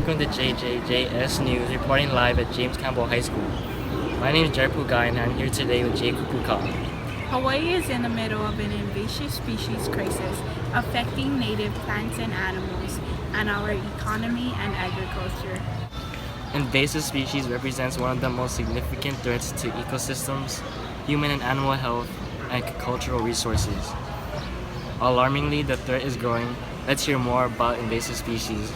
welcome to JS News, reporting live at James Campbell High School. My name is Jarpu Guy and I'm here today with Jay Kupuka. Hawaii is in the middle of an invasive species crisis affecting native plants and animals and our economy and agriculture. Invasive species represents one of the most significant threats to ecosystems, human and animal health, and cultural resources. Alarmingly, the threat is growing. Let's hear more about invasive species.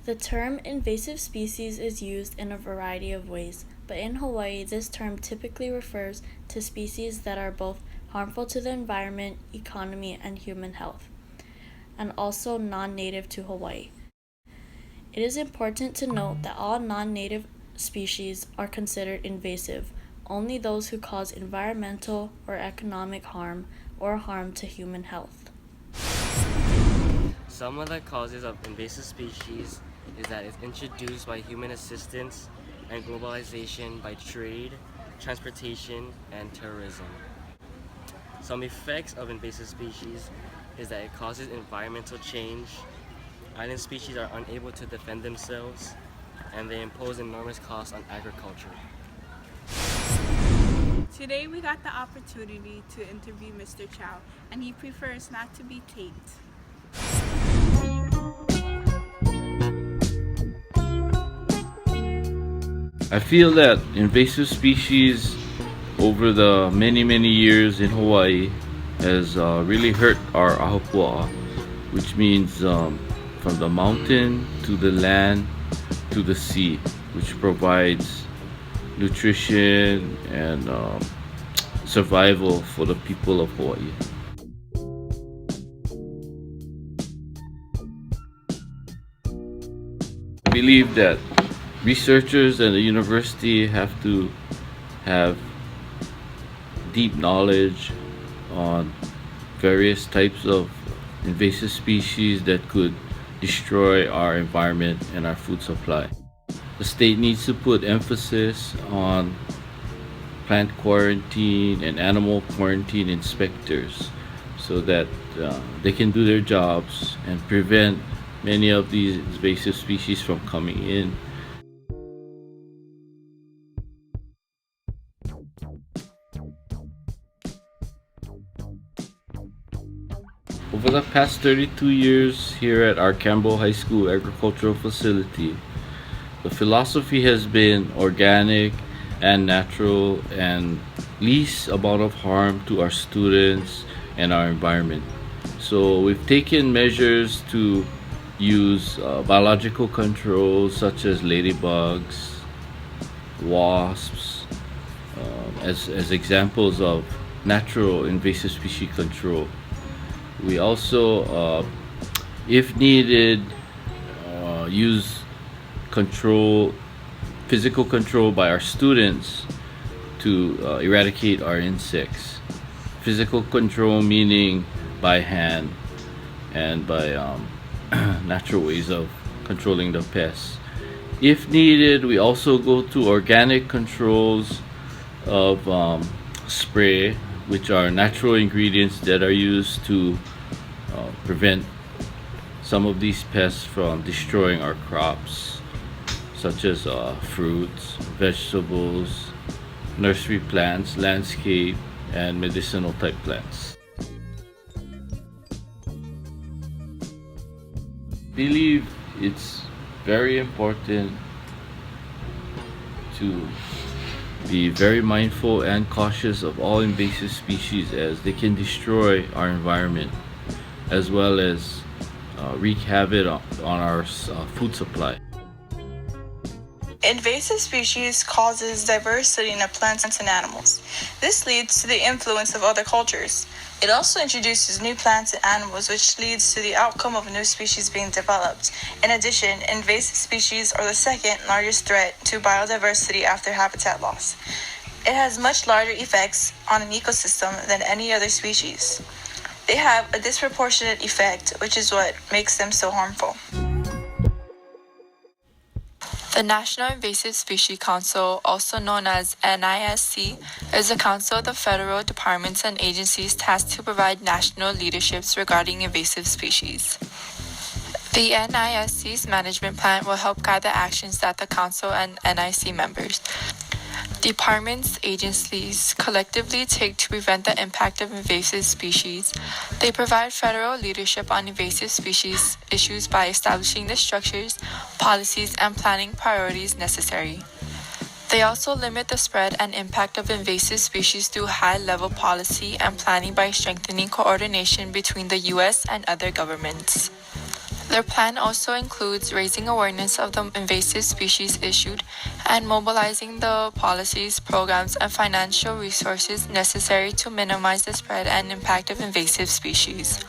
The term invasive species is used in a variety of ways, but in Hawaii, this term typically refers to species that are both harmful to the environment, economy, and human health, and also non-native to Hawaii. It is important to note that all non-native species are considered invasive, only those who cause environmental or economic harm or harm to human health. Some of the causes of invasive species is that it's introduced by human assistance and globalization by trade, transportation, and terrorism. Some effects of invasive species is that it causes environmental change, island species are unable to defend themselves, and they impose enormous costs on agriculture. Today we got the opportunity to interview Mr. Chow, and he prefers not to be taped. I feel that invasive species over the many years in Hawaii has really hurt our ahopua, which means from the mountain to the land to the sea, which provides nutrition and survival for the people of Hawaii. I believe that researchers at the university have to have deep knowledge on various types of invasive species that could destroy our environment and our food supply. The state needs to put emphasis on plant quarantine and animal quarantine inspectors so that they can do their jobs and prevent many of these invasive species from coming in. Over the past 32 years here at our Campbell High School agricultural facility, the philosophy has been organic and natural and least amount of harm to our students and our environment. So we've taken measures to use biological controls such as ladybugs, wasps, as examples of natural invasive species control. We also, if needed, use physical control by our students to eradicate our insects. Physical control meaning by hand and by natural ways of controlling the pests. If needed, we also go to organic controls of spray, which are natural ingredients that are used to prevent some of these pests from destroying our crops, such as fruits, vegetables, nursery plants, landscape, and medicinal type plants. I believe it's very important to be very mindful and cautious of all invasive species as they can destroy our environment as well as wreak havoc on our food supply. Invasive species causes diversity in the plants and animals. This leads to the influence of other cultures. It also introduces new plants and animals, which leads to the outcome of new species being developed. In addition, invasive species are the second largest threat to biodiversity after habitat loss. It has much larger effects on an ecosystem than any other species. They have a disproportionate effect, which is what makes them so harmful. The National Invasive Species Council, also known as NISC, is a council of the federal departments and agencies tasked to provide national leaderships regarding invasive species. The NISC's management plan will help guide the actions that the Council and NIC members, departments, agencies collectively take to prevent the impact of invasive species. They provide federal leadership on invasive species issues by establishing the structures, policies, and planning priorities necessary. They also limit the spread and impact of invasive species through high-level policy and planning by strengthening coordination between the U.S. and other governments. Their plan also includes raising awareness of the invasive species issued and mobilizing the policies, programs, and financial resources necessary to minimize the spread and impact of invasive species.